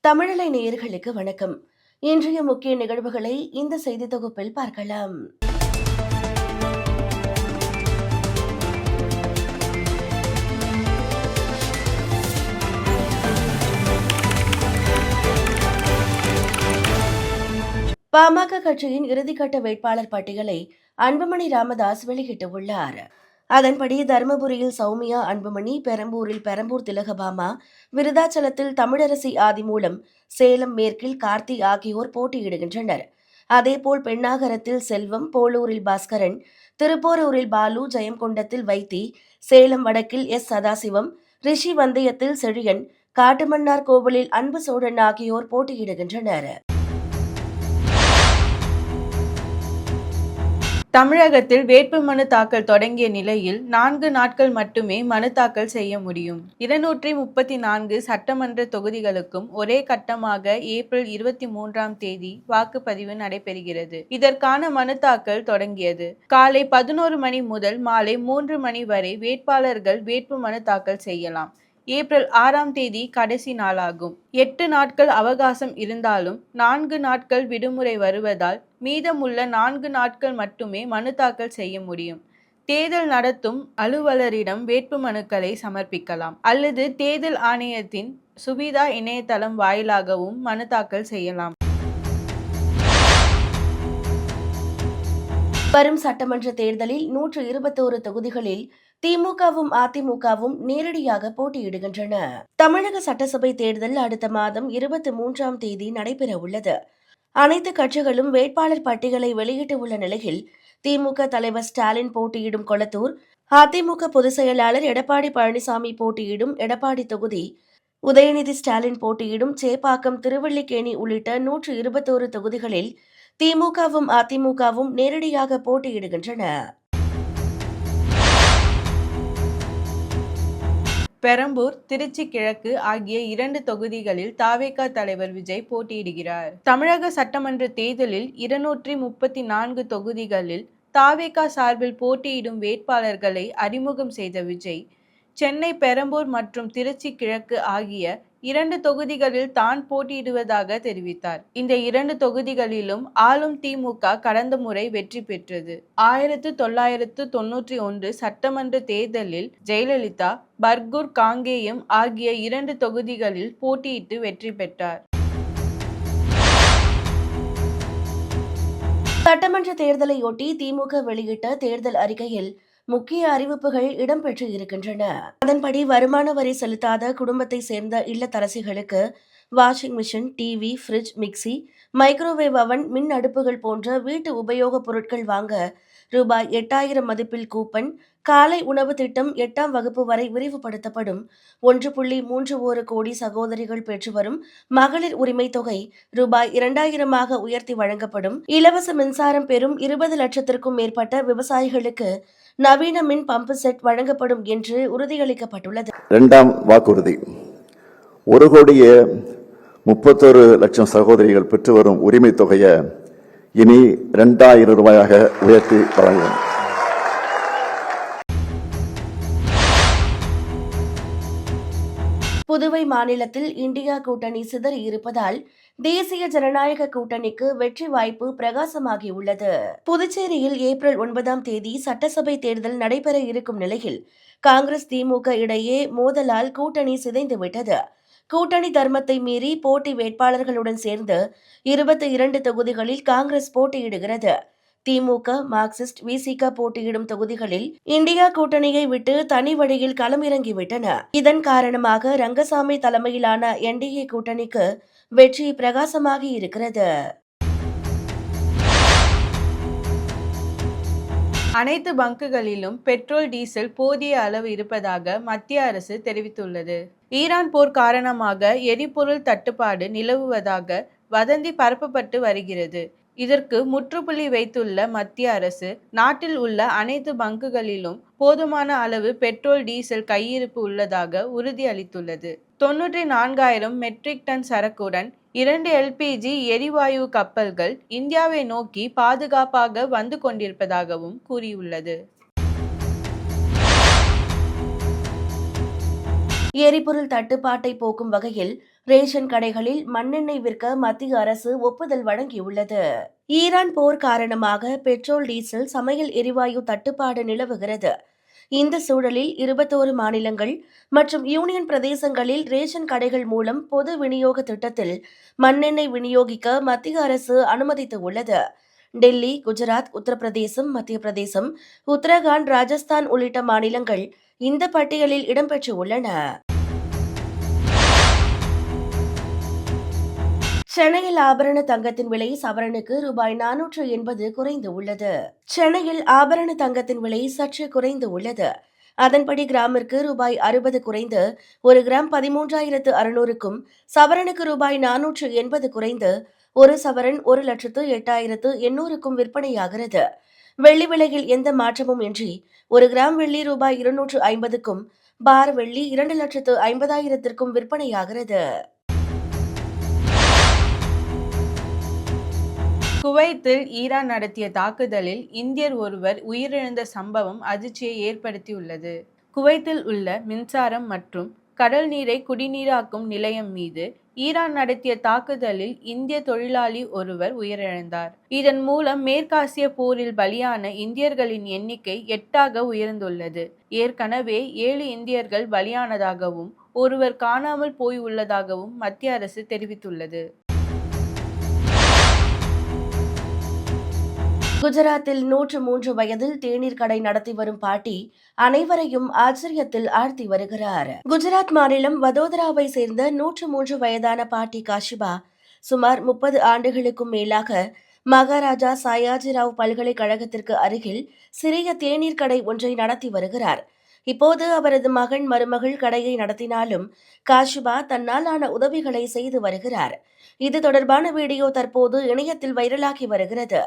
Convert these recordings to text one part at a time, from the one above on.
தமிழலை நேயர்களுக்கு வணக்கம். இன்றைய முக்கிய நிகழ்வுகளை இந்த செய்தி தொகுப்பில் பார்க்கலாம். பாமக கட்சியின் இறுதிக்கட்ட வேட்பாளர் பட்டியலை அன்புமணி ராமதாஸ் வெளியிட்டுள்ளார். அதன்படி தருமபுரியில் சௌமியா அன்புமணி, பெரம்பூரில் பெரம்பூர் திலகபாமா, விருதாச்சலத்தில் தமிழரசி ஆதிமூலம், சேலம் மேற்கில் கார்த்தி ஆகியோர் போட்டியிடுகின்றனர். அதேபோல் பெண்ணாகரத்தில் செல்வம், போலூரில் பாஸ்கரன், திருப்போரூரில் பாலு, ஜெயங்கொண்டத்தில் வைத்தி, சேலம் வடக்கில் எஸ் சதாசிவம், ரிஷிவந்தயத்தில் செழியன், காட்டுமன்னார் கோவிலில் அன்பு சோழன் ஆகியோர் போட்டியிடுகின்றனர். தமிழகத்தில் வேட்புமனு தாக்கல் தொடங்கிய நிலையில் 4 நாட்கள் மட்டுமே மனு தாக்கல் செய்ய முடியும். 234 சட்டமன்ற தொகுதிகளுக்கும் ஒரே கட்டமாக ஏப்ரல் 23ஆம் தேதி வாக்குப்பதிவு நடைபெறுகிறது. இதற்கான மனு தாக்கல் தொடங்கியது. காலை 11 மணி முதல் மாலை 3 மணி வரை வேட்பாளர்கள் வேட்புமனு தாக்கல் செய்யலாம். ஏப்ரல் 6ஆம் தேதி கடைசி நாளாகும். 8 நாட்கள் அவகாசம் இருந்தாலும் 4 நாட்கள் விடுமுறை வருவதால் மீதமுள்ள 4 நாட்கள் மட்டுமே மனு தாக்கல் செய்ய முடியும். தேர்தல் நடத்தும் அலுவலரிடம் வேட்புமனுக்களை சமர்ப்பிக்கலாம் அல்லது தேர்தல் ஆணையத்தின் சுவிதா இணையதளம் வாயிலாகவும் மனு தாக்கல் செய்யலாம். வரும் சட்டமன்ற தேர்தலில் 121 தொகுதிகளில் திமுகவும் அதிமுகவும் நேரடியாக போட்டியிடுகின்றன. தமிழக சட்டசபை தேர்தல் அடுத்த மாதம் 23ஆம் தேதி நடைபெறவுள்ளது. அனைத்து கட்சிகளும் வேட்பாளர் பட்டியலை வெளியிட்டுள்ள நிலையில் திமுக தலைவர் ஸ்டாலின் போட்டியிடும் கொளத்தூர், அதிமுக பொதுச் செயலாளர் எடப்பாடி பழனிசாமி போட்டியிடும் எடப்பாடி தொகுதி, உதயநிதி ஸ்டாலின் போட்டியிடும் சேப்பாக்கம், திருவல்லிக்கேணி உள்ளிட்ட 121 தொகுதிகளில் திமுகவும் அதிமுகவும் நேரடியாக போட்டியிடுகின்றன. பெரம்பூர், திருச்சி கிழக்கு ஆகிய 2 தொகுதிகளில் தாவேகா தலைவர் விஜய் போட்டியிடுகிறார். தமிழக சட்டமன்ற தேர்தலில் 234 தொகுதிகளில் தாவேகா சார்பில் போட்டியிடும் வேட்பாளர்களை அறிமுகம் செய்த விஜய், சென்னை, பெரம்பூர் மற்றும் திருச்சி கிழக்கு ஆகிய 2 தொகுதிகளில் தான் போட்டியிடுவதாக தெரிவித்தார். இந்த 2 தொகுதிகளிலும் ஆளும் திமுக கடந்த முறை வெற்றி பெற்றது. 1991 சட்டமன்ற தேர்தலில் ஜெயலலிதா பர்கூர், காங்கேயம் ஆகிய 2 தொகுதிகளில் போட்டியிட்டு வெற்றி பெற்றார். சட்டமன்ற தேர்தலையொட்டி திமுக வெளியிட்ட தேர்தல் அறிக்கையில் முக்கிய அறிவிப்புகள் இடம்பெற்று இருக்கின்றன. அதன்படி வருமான வரி செலுத்தாத குடும்பத்தை சேர்ந்த இல்லத்தரசிகளுக்கு washing machine, TV, fridge, mixie, microwave oven, மின் அடுப்புகள் போன்ற வீட்டு உபயோகப் பொருட்கள் வாங்க ரூபாய் 8000 மதிப்பில் கூப்பன், காலை உணவு திட்டம் 8ஆம் வகுப்பு வரை விரிவுபடுத்தப்படும். 1.31 கோடி சகோதரிகள் பெற்று வரும் மகளிர் உரிமை தொகை ரூபாய் 2000ஆக உயர்த்தி வழங்கப்படும். இலவச மின்சாரம் பெறும் 20 லட்சத்திற்கும் மேற்பட்ட விவசாயிகளுக்கு நவீன மின் பம்பு செட் வழங்கப்படும் என்று உறுதியளிக்கப்பட்டுள்ளது. 2ஆம் வாக்குறுதி 1,31,00,000 சகோதரிகள் பெற்று வரும் உரிமை தொகையை இனி 2000 ரூபாயாக உயர்த்தி வழங்கும். புதுவை மாநிலத்தில் இந்தியா கூட்டணி சிதறி இருப்பதால் தேசிய ஜனநாயக கூட்டணிக்கு வெற்றி வாய்ப்பு பிரகாசமாகியுள்ளது. புதுச்சேரியில் ஏப்ரல் 9ஆம் தேதி சட்டசபை தேர்தல் நடைபெற இருக்கும் நிலையில் காங்கிரஸ், திமுக இடையே மோதலால் கூட்டணி சிதைந்துவிட்டது. கூட்டணி தர்மத்தை மீறி போட்டி வேட்பாளர்களுடன் சேர்ந்து 22 தொகுதிகளில் காங்கிரஸ் போட்டியிடுகிறது. திமுக, மார்க்சிஸ்ட், விசிக போட்டியிடும் தொகுதிகளில் இந்தியா கூட்டணியை விட்டு தனி வழியில் களமிறங்கிவிட்டன. இதன் காரணமாக ரங்கசாமி தலைமையிலான என்டிஏ கூட்டணிக்கு வெற்றி பிரகாசமாகி இருக்கிறது. அனைத்து பங்குகளிலும் பெட்ரோல், டீசல் போதிய அளவு இருப்பதாக மத்திய அரசு தெரிவித்துள்ளது. ஈரான் போர் காரணமாக எரிபொருள் தட்டுப்பாடு நிலவுவதாக வதந்தி பரப்பப்பட்டு வருகிறது. இதற்கு முற்றுப்புள்ளி வைத்துள்ள மத்திய அரசு நாட்டில் உள்ள அனைத்து பங்குகளிலும் போதுமான அளவு பெட்ரோல், டீசல் கையிருப்பு உள்ளதாக உறுதியளித்துள்ளது. 94,000 மெட்ரிக் டன் சரக்குடன் 2 LPG எரிவாயு கப்பல்கள் இந்தியாவை நோக்கி பாதுகாப்பாக வந்து கொண்டிருப்பதாகவும் கூறியுள்ளது. எரிபொருள் தட்டுப்பாட்டை போக்கும் வகையில் ரேஷன் கடைகளில் மண்ணெண்ணெய் விற்க மத்திய அரசு ஒப்புதல் வழங்கியுள்ளது. ஈரான் போர் காரணமாக பெட்ரோல், டீசல், சமையல் எரிவாயு தட்டுப்பாடு நிலவுகிறது. இந்த சூழலில் 21 மாநிலங்கள் மற்றும் யூனியன் பிரதேசங்களில் ரேஷன் கடைகள் மூலம் பொது விநியோக திட்டத்தில் மண்ணெண்ணெய் விநியோகிக்க மத்திய அரசு அனுமதித்துள்ளது. டெல்லி, குஜராத், உத்தரப்பிரதேசம், மத்திய பிரதேசம், உத்தரகாண்ட், ராஜஸ்தான் உள்ளிட்ட மாநிலங்கள் இந்த பட்டியலில் இடம்பெற்றுள்ளன. சென்னையில் ஆபரண தங்கத்தின் விலை சவரனுக்கு ரூபாய் 480 குறைந்து உள்ளது. சென்னையில் ஆபரண தங்கத்தின் விலை சற்று குறைந்து உள்ளது. அதன்படி கிராமிற்கு ரூபாய் 60 குறைந்து 1 கிராம் 13,600க்கும், சவரனுக்கு ரூபாய் 480 குறைந்து 1 சவரன் 1,08,800க்கும் விற்பனையாகிறது. வெள்ளி விலையில் எந்த மாற்றமும் இன்றி 1 கிராம் வெள்ளி ரூபாய் 250க்கும், பார் வெள்ளி 2,50,000க்கும் விற்பனையாகிறது. குவைத்தில் ஈரான் நடத்திய தாக்குதலில் இந்தியர் ஒருவர் உயிரிழந்த சம்பவம் அதிர்ச்சியை ஏற்படுத்தியுள்ளது. குவைத்தில் உள்ள மின்சாரம் மற்றும் கடல் நீரை குடிநீராக்கும் நிலையம் மீது ஈரான் நடத்திய தாக்குதலில் இந்திய தொழிலாளி ஒருவர் உயிரிழந்தார். இதன் மூலம் மேற்காசிய போரில் பலியான இந்தியர்களின் எண்ணிக்கை 8ஆக உயர்ந்துள்ளது. ஏற்கனவே 7 இந்தியர்கள் பலியானதாகவும் ஒருவர் காணாமல் போய் உள்ளதாகவும் மத்திய அரசு தெரிவித்துள்ளது. குஜராத்தில் 103 வயதில் தேநீர் கடை நடத்தி வரும் பாட்டி அனைவரையும் ஆச்சரியத்தில் ஆழ்த்தி வருகிறார். குஜராத் மாநிலம் வதோதராவை சேர்ந்த 103 வயதான பாட்டி காஷிபா சுமார் 30 ஆண்டுகளுக்கும் மேலாக மகாராஜா சாயாஜிராவ் பல்கலைக்கழகத்திற்கு அருகில் சிறிய தேநீர் கடை ஒன்றை நடத்தி வருகிறார். இப்போது அவரது மகன், மருமகள் கடையை நடத்தினாலும் காஷிபா தன்னால் ஆன உதவிகளை செய்து வருகிறார். இது தொடர்பான வீடியோ தற்போது இணையத்தில் வைரலாகி வருகிறது.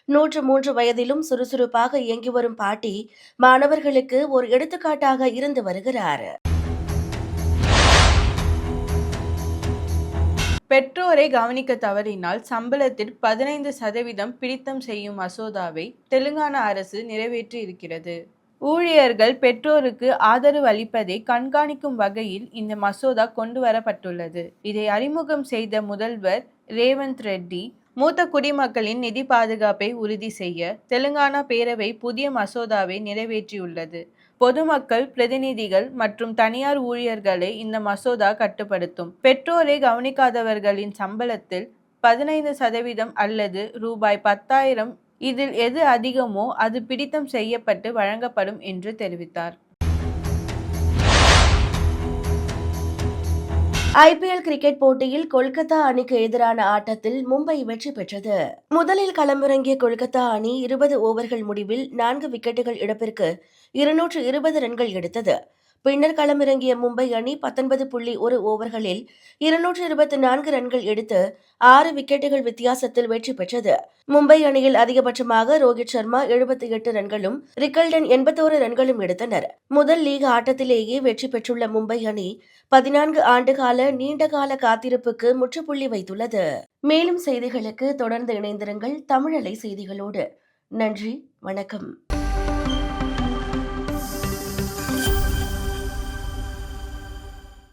103 வயதிலும் சுறுசுறுப்பாக இயங்கி வரும் பாட்டி மாணவர்களுக்கு ஒரு எடுத்துக்காட்டாக இருந்து வருகிறார். பெற்றோரை கவனிக்க தவறினால் சம்பளத்தில் 15% பிடித்தம் செய்யும் மசோதாவை தெலுங்கானா அரசு நிறைவேற்றி இருக்கிறது. ஊழியர்கள் பெற்றோருக்கு ஆதரவு அளிப்பதை கண்காணிக்கும் வகையில் இந்த மசோதா கொண்டு வரப்பட்டுள்ளது. இதை அறிமுகம் செய்த முதல்வர் ரேவந்த் ரெட்டி, மூத்த குடிமக்களின் நிதி பாதுகாப்பை உறுதி செய்ய தெலுங்கானா பேரவை புதிய மசோதாவை நிறைவேற்றியுள்ளது. பொதுமக்கள், பிரதிநிதிகள் மற்றும் தனியார் ஊழியர்களை இந்த மசோதா கட்டுப்படுத்தும். பெற்றோரை கவனிக்காதவர்களின் சம்பளத்தில் 15% அல்லது ரூபாய் 10,000 இதில் எது அதிகமோ அது பிடித்தம் செய்யப்பட்டு வழங்கப்படும் என்று தெரிவித்தார். IPL கிரிக்கெட் போட்டியில் கொல்கத்தா அணிக்கு எதிரான ஆட்டத்தில் மும்பை வெற்றி பெற்றது. முதலில் களமிறங்கிய கொல்கத்தா அணி 20 ஓவர்கள் முடிவில் 4 விக்கெட்டுகள் இழப்பிற்கு 220 ரன்கள் எடுத்தது. பின்னர் களமிறங்கிய மும்பை அணி 19.1 ஓவர்களில் 224 ரன்கள் எடுத்து 6 விக்கெட்டுகள் வித்தியாசத்தில் வெற்றி பெற்றது. மும்பை அணியில் அதிகபட்சமாக ரோஹித் சர்மா 78 ரன்களும், ரிக்கல்டன் 81 ரன்களும் எடுத்தனர். முதல் லீக் ஆட்டத்திலேயே வெற்றி பெற்றுள்ள மும்பை அணி 14 ஆண்டுகால நீண்டகால காத்திருப்புக்கு முற்றுப்புள்ளி வைத்துள்ளது. மேலும் செய்திகளுக்கு தொடர்ந்து இணைந்திருங்கள் தமிழலை செய்திகளோடு. நன்றி, வணக்கம்.